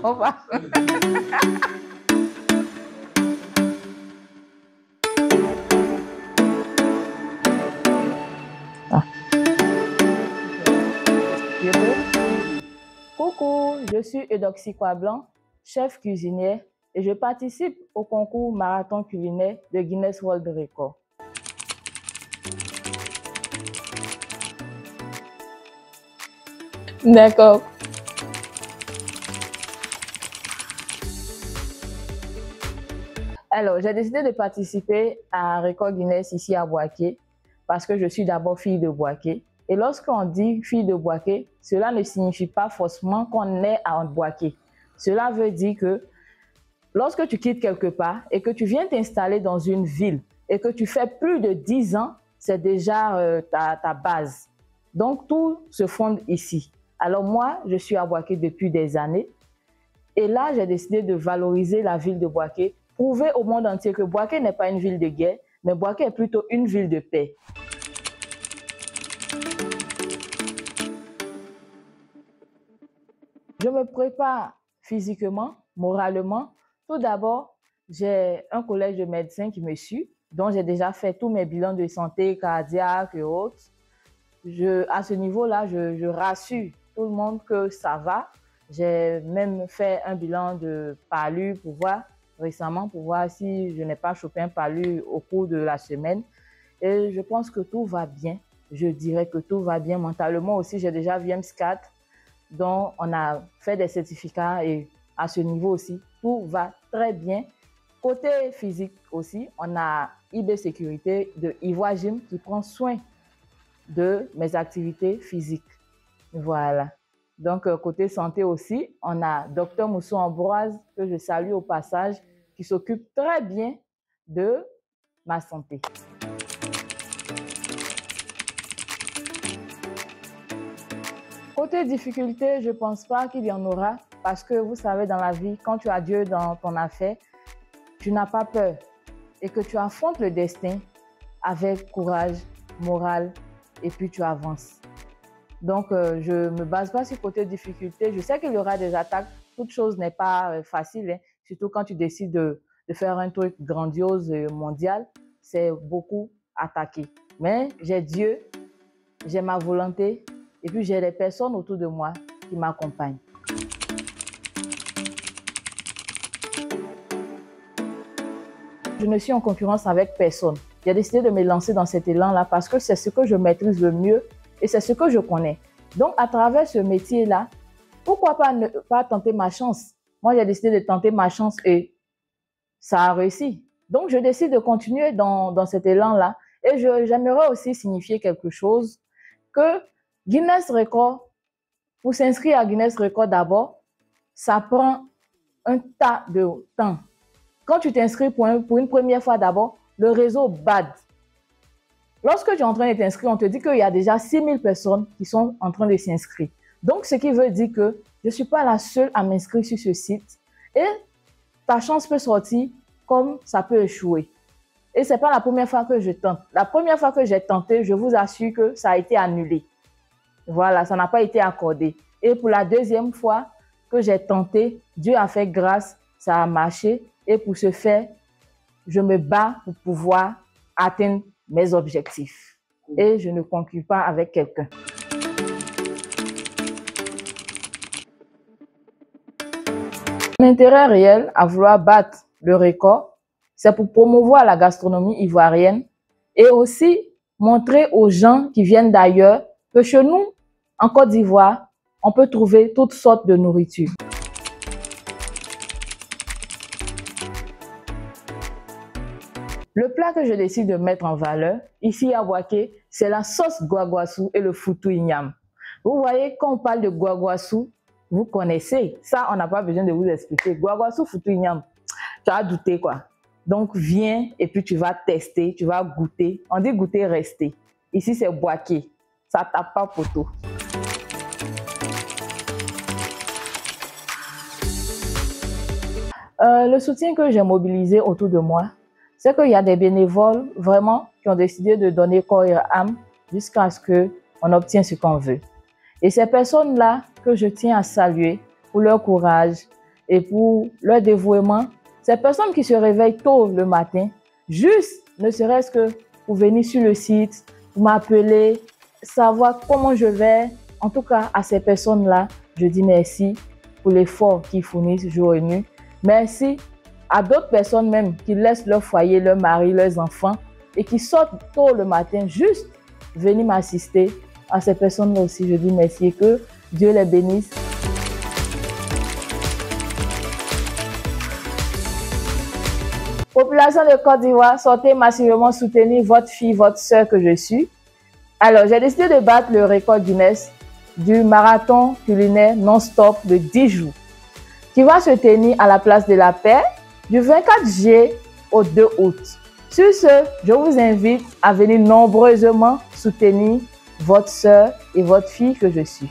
On va. Ah. Coucou, je suis Eudoxie Coiblanc, chef cuisinière, et je participe au concours marathon culinaire de Guinness World Record. D'accord. Alors, j'ai décidé de participer à un record Guinness ici à Boaké parce que je suis d'abord fille de Boaké. Et lorsqu'on dit fille de Boaké, cela ne signifie pas forcément qu'on est à Boaké. Cela veut dire que lorsque tu quittes quelque part et que tu viens t'installer dans une ville et que tu fais plus de 10 ans, c'est déjà ta base. Donc, tout se fonde ici. Alors moi, je suis à Boaké depuis des années. Et là, j'ai décidé de valoriser la ville de Boaké, prouver au monde entier que Boaké n'est pas une ville de guerre, mais Boaké est plutôt une ville de paix. Je me prépare physiquement, moralement. Tout d'abord, j'ai un collège de médecins qui me suit, dont j'ai déjà fait tous mes bilans de santé cardiaque et autres. À ce niveau-là, je rassure tout le monde que ça va. J'ai même fait un bilan de palu récemment pour voir si je n'ai pas chopé un palu au cours de la semaine. Et je pense que tout va bien. Je dirais que tout va bien mentalement aussi. J'ai déjà vu M4, dont on a fait des certificats et à ce niveau aussi, tout va très bien. Côté physique aussi, on a IB Sécurité de Ivoire Gym qui prend soin de mes activités physiques. Voilà. Donc, côté santé aussi, on a Dr Moussou Ambroise, que je salue au passage, qui s'occupe très bien de ma santé. Côté difficulté, je ne pense pas qu'il y en aura parce que vous savez, dans la vie, quand tu as Dieu dans ton affaire, tu n'as pas peur et que tu affrontes le destin avec courage, morale et puis tu avances. Donc, je ne me base pas sur côté difficulté. Je sais qu'il y aura des attaques. Toute chose n'est pas facile, hein. Surtout quand tu décides de faire un truc grandiose mondial, c'est beaucoup attaqué. Mais j'ai Dieu, j'ai ma volonté et puis j'ai les personnes autour de moi qui m'accompagnent. Je ne suis en concurrence avec personne. J'ai décidé de me lancer dans cet élan-là parce que c'est ce que je maîtrise le mieux et c'est ce que je connais. Donc, à travers ce métier-là, pourquoi pas ne pas tenter ma chance? Moi, j'ai décidé de tenter ma chance et ça a réussi. Donc, je décide de continuer dans cet élan-là et j'aimerais aussi signifier quelque chose que Guinness Record, pour s'inscrire à Guinness Record d'abord, ça prend un tas de temps. Quand tu t'inscris pour une première fois d'abord, le réseau BAD. Lorsque tu es en train de t'inscrire, on te dit qu'il y a déjà 6000 personnes qui sont en train de s'inscrire. Donc, ce qui veut dire que je ne suis pas la seule à m'inscrire sur ce site et ta chance peut sortir comme ça peut échouer. Et ce n'est pas la première fois que je tente. La première fois que j'ai tenté, je vous assure que ça a été annulé. Voilà, ça n'a pas été accordé. Et pour la deuxième fois que j'ai tenté, Dieu a fait grâce, ça a marché. Et pour ce faire, je me bats pour pouvoir atteindre mes objectifs. Et je ne conclue pas avec quelqu'un. Mon intérêt réel à vouloir battre le record, c'est pour promouvoir la gastronomie ivoirienne et aussi montrer aux gens qui viennent d'ailleurs que chez nous, en Côte d'Ivoire, on peut trouver toutes sortes de nourriture. Le plat que je décide de mettre en valeur, ici à Boaké, c'est la sauce guaguassou et le foutou igname. Vous voyez, quand on parle de guaguassou, vous connaissez. Ça, on n'a pas besoin de vous expliquer. Guaguassou, foutou igname, tu as douté quoi. Donc, viens et puis tu vas tester, tu vas goûter. On dit goûter, rester. Ici, c'est Boaké. Ça ne tape pas poteau. Le soutien que j'ai mobilisé autour de moi, c'est qu'il y a des bénévoles vraiment qui ont décidé de donner corps et âme jusqu'à ce qu'on obtienne ce qu'on veut. Et ces personnes-là que je tiens à saluer pour leur courage et pour leur dévouement. Ces personnes qui se réveillent tôt le matin, juste ne serait-ce que pour venir sur le site, pour m'appeler, savoir comment je vais. En tout cas, à ces personnes-là, je dis merci pour l'effort qu'ils fournissent jour et nuit. Merci à d'autres personnes même qui laissent leur foyer, leur mari, leurs enfants et qui sortent tôt le matin juste venir m'assister. À ces personnes-là aussi, je dis merci et que Dieu les bénisse. Population de Côte d'Ivoire, sortez massivement soutenir votre fille, votre soeur que je suis. Alors, j'ai décidé de battre le record Guinness du marathon culinaire non-stop de 10 jours qui va se tenir à la place de la Paix du 24 juillet au 2 août. Sur ce, je vous invite à venir nombreusement soutenir votre soeur et votre fille que je suis.